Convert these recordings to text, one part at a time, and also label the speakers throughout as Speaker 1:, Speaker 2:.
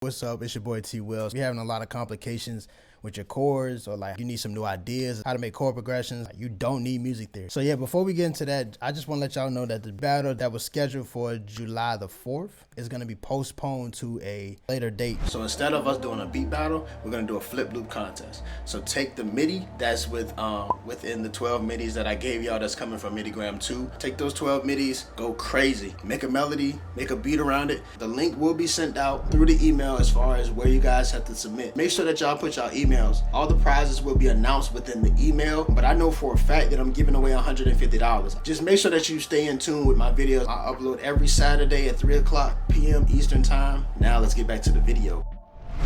Speaker 1: What's up? It's your boy TWill. If you're having a lot of complications with your chords, or like you need some new ideas how to make chord progressions, you don't need music theory. So yeah, before we get into that, I just want to let y'all know that the battle that was scheduled for July the 4th is going to be postponed to a later date. So instead of us doing a beat battle, we're going to do a flip loop contest. So take the MIDI that's within the 12 MIDIs that I gave y'all that's coming from MIDigram 2. Take those 12 MIDIs, go crazy, make a melody, make a beat around it. The link will be sent out through the email as far as where you guys have to submit. Make sure that y'all put y'all emails. All the prizes will be announced within the email, but I know for a fact that I'm giving away $150. Just make sure that you stay in tune with my videos. I upload every Saturday at 3 o'clock p.m. Eastern time. Now let's get back to the video.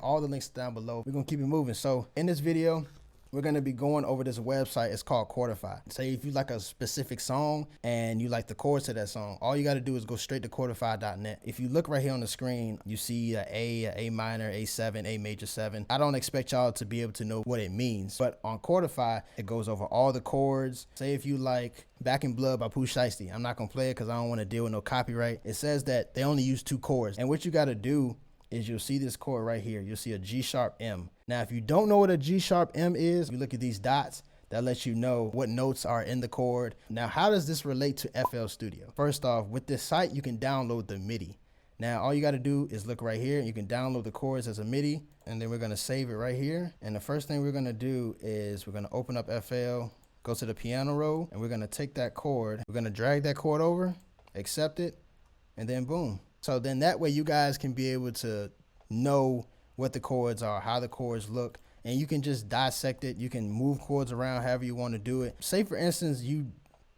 Speaker 1: All the links down below. We're gonna keep it moving. So in this video, we're going to be going over this website. It's called Chordify. Say if you like a specific song and you like the chords to that song, all you got to do is go straight to chordify.net. If you look right here on the screen, you see A minor, A7, A major 7. I don't expect y'all to be able to know what it means, but on Chordify, it goes over all the chords. Say if you like Back in Blood by Pooh Shiesty. I'm not going to play it because I don't want to deal with no copyright. It says that they only use 2 chords. And what you got to do is you'll see this chord right here. You'll see a G sharp M. Now, if you don't know what a G sharp M is, you look at these dots, that lets you know what notes are in the chord. Now, how does this relate to FL Studio? First off, with this site, you can download the MIDI. Now, all you got to do is look right here. You can download the chords as a MIDI, and then we're going to save it right here. And the first thing we're going to do is we're going to open up FL, go to the piano roll, and we're going to take that chord. We're going to drag that chord over, accept it, and then boom. So then that way you guys can be able to know what the chords are, how the chords look, and you can just dissect it. You can move chords around however you want to do it. Say for instance, you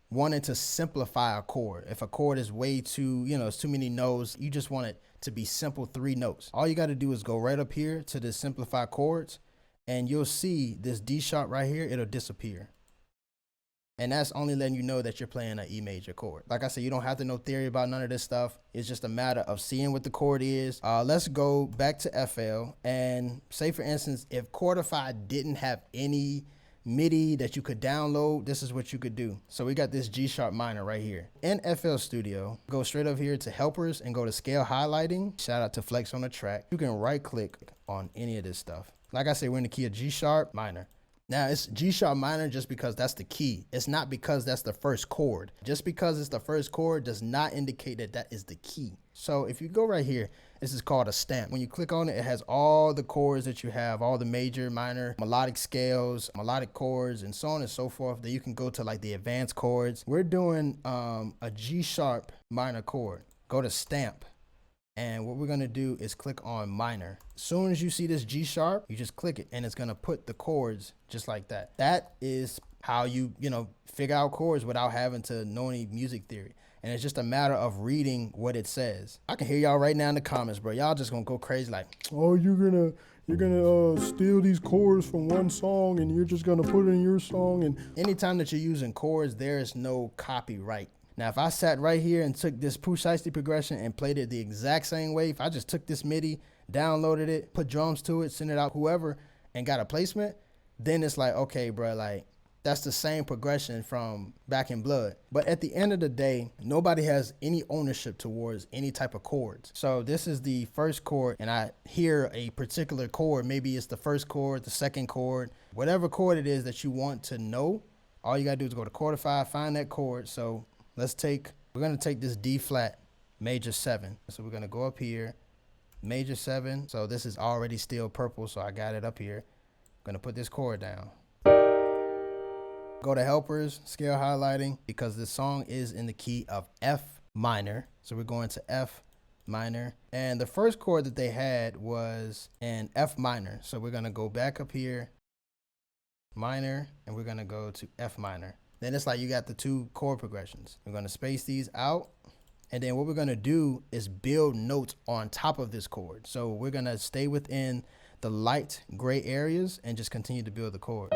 Speaker 1: wanted to simplify a chord. If a chord is way too, it's too many notes, you just want it to be simple 3 notes. All you got to do is go right up here to the simplify chords, and you'll see this D sharp right here, it'll disappear. And that's only letting you know that you're playing an E major chord. Like I said, you don't have to know theory about none of this stuff. It's just a matter of seeing what the chord is. Let's go back to FL and say, for instance, if Chordify didn't have any MIDI that you could download, this is what you could do. So we got this G sharp minor right here. In FL Studio, go straight up here to helpers and go to scale highlighting. Shout out to Flex on the track. You can right click on any of this stuff. Like I said, we're in the key of G sharp minor. Now, it's G sharp minor just because that's the key. It's not because that's the first chord. Just because it's the first chord does not indicate that that is the key. So if you go right here, this is called a stamp. When you click on it, it has all the chords that you have, all the major, minor, melodic scales, melodic chords, and so on and so forth. Then you can go to like the advanced chords. We're doing a G sharp minor chord. Go to stamp. And what we're going to do is click on minor. As soon as you see this G sharp, you just click it and it's going to put the chords just like that. That is how you figure out chords without having to know any music theory. And it's just a matter of reading what it says. I can hear y'all right now in the comments, bro. Y'all just going to go crazy like, oh, you're going to steal these chords from one song and you're just going to put it in your song. And anytime that you're using chords, there is no copyright. Now, if I sat right here and took this Pooh Shiesty progression and played it the exact same way, if I just took this MIDI, downloaded it, put drums to it, sent it out whoever, and got a placement, then it's like, okay, bro, like that's the same progression from Back in Blood. But at the end of the day, nobody has any ownership towards any type of chords. So this is the first chord, and I hear a particular chord. Maybe it's the first chord, the second chord, whatever chord it is that you want to know. All you gotta do is go to Chordify, find that chord. So we're going to take this D flat major 7. So we're going to go up here, major 7. So this is already still purple. So I got it up here. I'm going to put this chord down. Go to helpers, scale highlighting, because this song is in the key of F minor. So we're going to F minor. And the first chord that they had was in F minor. So we're going to go back up here, minor, and we're going to go to F minor. Then it's like you got the 2 chord progressions. We're going to space these out. And then what we're going to do is build notes on top of this chord. So we're going to stay within the light gray areas and just continue to build the chord.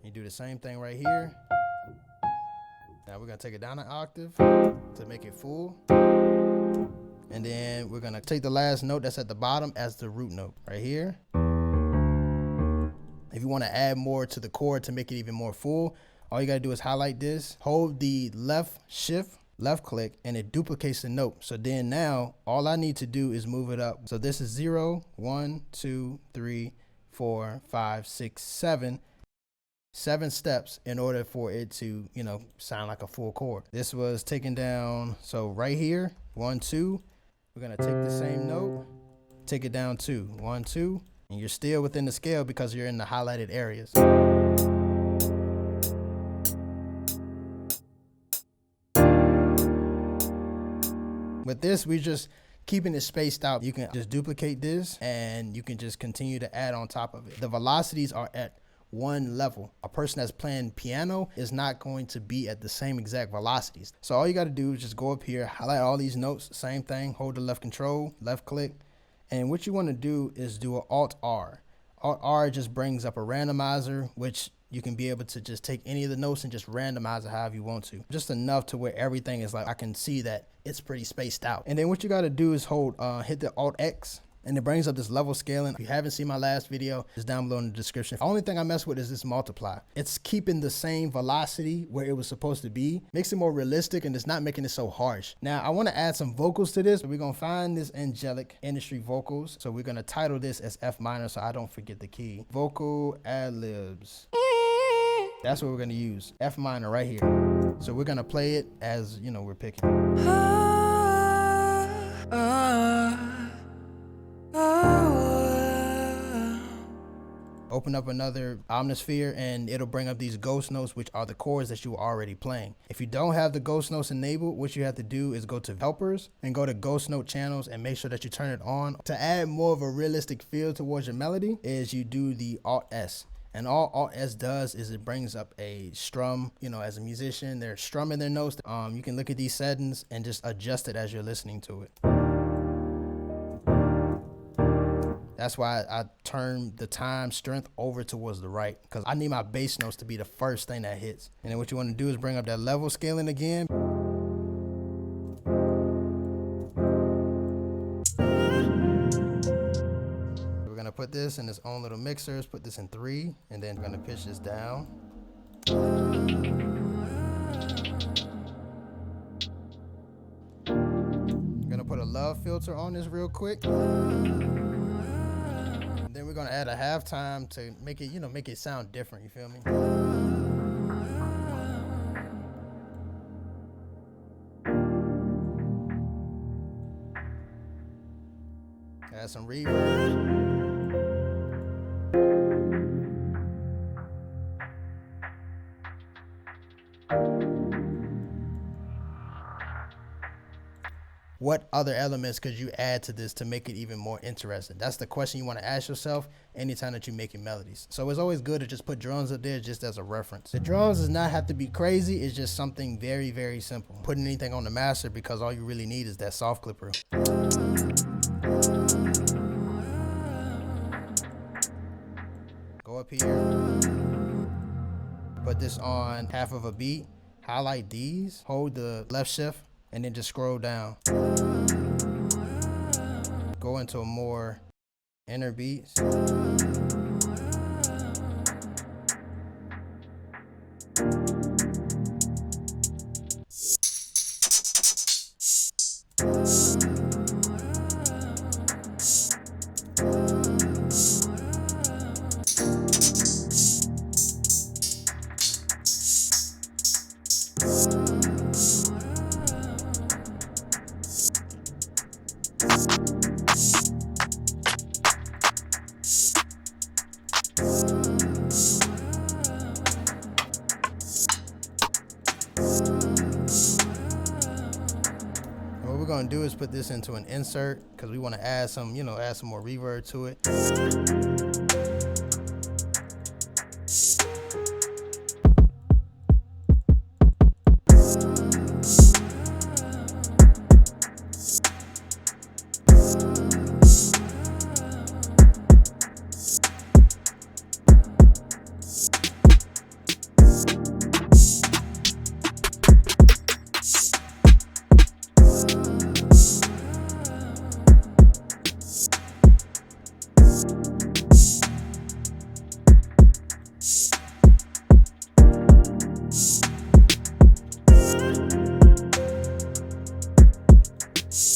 Speaker 1: You do the same thing right here. Now we're going to take it down an octave to make it full. And then we're going to take the last note that's at the bottom as the root note right here. If you want to add more to the chord to make it even more full, all you got to do is highlight this, hold the left shift left click, and it duplicates the note. So then now all I need to do is move it up. So this is 0, 1, 2, 3, 4, 5, 6, 7. 7 steps in order for it to, you know, sound like a full chord. This was taken down. So right here, 1, 2, we're gonna take the same note, take it down 2, 1, 2, and you're still within the scale because you're in the highlighted areas. With this, we just keeping it spaced out. You can just duplicate this and you can just continue to add on top of it. The velocities are at one level. A person that's playing piano is not going to be at the same exact velocities. So all you got to do is just go up here, highlight all these notes, same thing, hold the left control, left click. And what you want to do is do an Alt R. Alt R just brings up a randomizer, which you can be able to just take any of the notes and just randomize it however you want to. Just enough to where everything is like, I can see that it's pretty spaced out. And then what you got to do is hit the Alt X, and it brings up this level scaling. If you haven't seen my last video, it's down below in the description. The only thing I mess with is this multiply. It's keeping the same velocity where it was supposed to be, makes it more realistic, and it's not making it so harsh. Now I want to add some vocals to this. We're gonna find this angelic industry vocals. So we're gonna title this as F minor so I don't forget the key. Vocal ad libs. That's what we're gonna use, F minor right here. So we're gonna play it as, you know, we're picking. Open up another Omnisphere and it'll bring up these ghost notes, which are the chords that you were already playing. If you don't have the ghost notes enabled, what you have to do is go to helpers and go to ghost note channels and make sure that you turn it on. To add more of a realistic feel towards your melody is you do the Alt S. And all Alt S does is it brings up a strum. You know, as a musician, they're strumming their notes. You can look at these settings and just adjust it as you're listening to it. That's why I turn the time strength over towards the right, because I need my bass notes to be the first thing that hits. And then what you want to do is bring up that level scaling again. We're going to put this in its own little mixers, put this in 3, and then we're going to pitch this down. I'm going to put a love filter on this real quick. Then we're gonna add a halftime to make it, you know, make it sound different. You feel me? Add some reverb. What other elements could you add to this to make it even more interesting? That's the question you want to ask yourself anytime that you're making melodies. So it's always good to just put drums up there just as a reference. The drums does not have to be crazy. It's just something very, very simple. Putting anything on the master because all you really need is that soft clipper. Go up here. Put this on half of a beat. Highlight these. Hold the left shift. And then just scroll down. Go into a more inner beats. What we're gonna do is put this into an insert because we want to add some, you know, add some more reverb to it.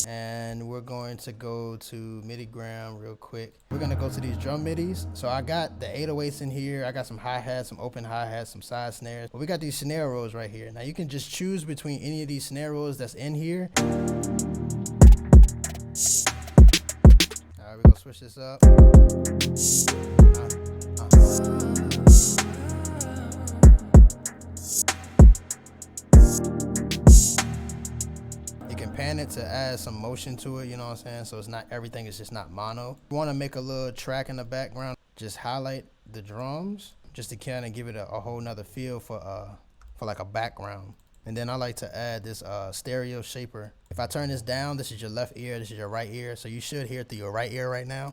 Speaker 1: And we're going to go to Midi gram real quick. We're gonna go to these drum midis. So I got the 808s in here. I got some hi-hats, some open hi-hats, some side snares. But we got these snare rolls right here. Now you can just choose between any of these snare rolls that's in here. All right, we're gonna switch this up. You can pan it to add some motion to it, you know what I'm saying? So it's not, everything is just not mono. You wanna make a little track in the background, just highlight the drums, just to kind of give it a whole nother feel for like a background. And then I like to add this stereo shaper. If I turn this down, this is your left ear, this is your right ear. So you should hear it through your right ear right now.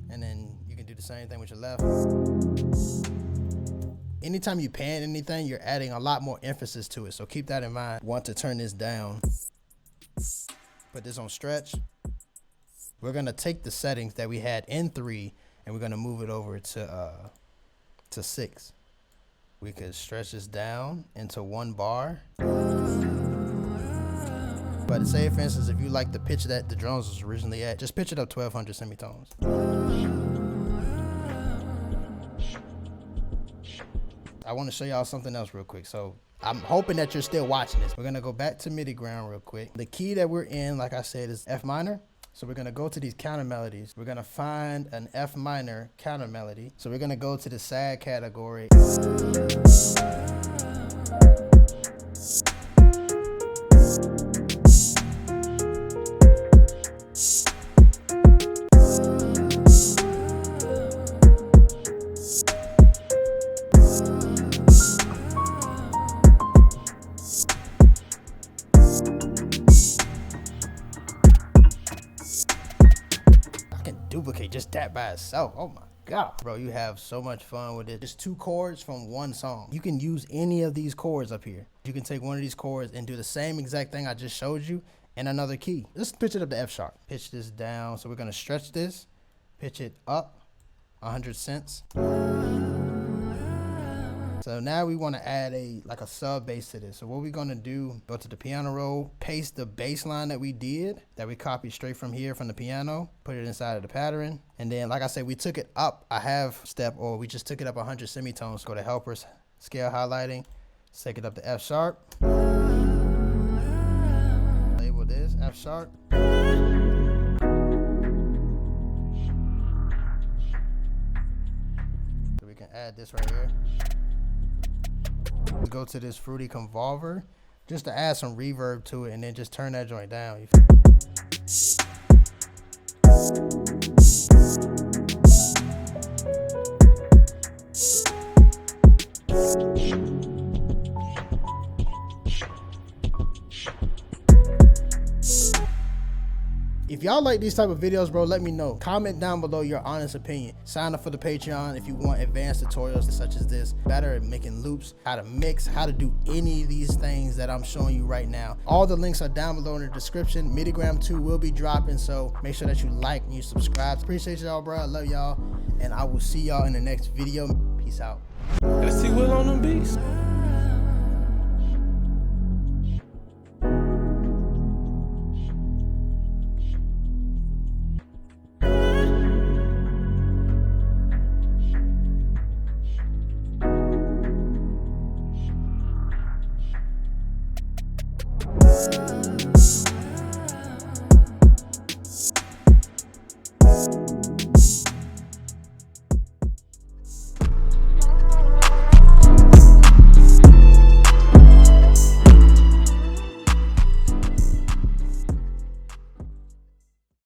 Speaker 1: And then you can do the same thing with your left. Anytime you pan anything, you're adding a lot more emphasis to it. So keep that in mind. Want to turn this down. Put this on stretch. We're gonna take the settings that we had in 3 and we're gonna move it over to 6. We could stretch this down into 1 bar. But say for instance, if you like the pitch that the drums was originally at, just pitch it up 1200 semitones. I want to show y'all something else real quick. So I'm hoping that you're still watching this. We're gonna go back to Midi gram real quick. The key that we're in, like I said, is F minor. So we're gonna go to these counter melodies. We're gonna find an F minor counter melody. So we're gonna go to the sad category. Duplicate just that by itself. Oh my god, bro, you have so much fun with it. Just 2 chords from 1 song. You can use any of these chords up here. You can take one of these chords and do the same exact thing I just showed you in another key. Let's pitch it up to F sharp. Pitch this down. So we're gonna stretch this, pitch it up 100 cents. So now we want to add a sub bass to this. So what we're gonna do, go to the piano roll, paste the bass line that we did, that we copied straight from here from the piano, put it inside of the pattern. And then like I said, we took it up a half step, or we just took it up 100 semitones. Go to helpers, scale highlighting, let's take it up to F sharp. Label this F sharp. So we can add this right here. Go to this fruity convolver just to add some reverb to it, and then just turn that joint down. If y'all like these type of videos, bro, let me know. Comment down below your honest opinion. Sign up for the Patreon if you want advanced tutorials such as this. Better at making loops, how to mix, how to do any of these things that I'm showing you right now. All the links are down below in the description. Midi gram 2 will be dropping, so make sure that you like and you subscribe. Appreciate y'all, bro. I love y'all, and I will see y'all in the next video. Peace out.
Speaker 2: That's TWill on them beats.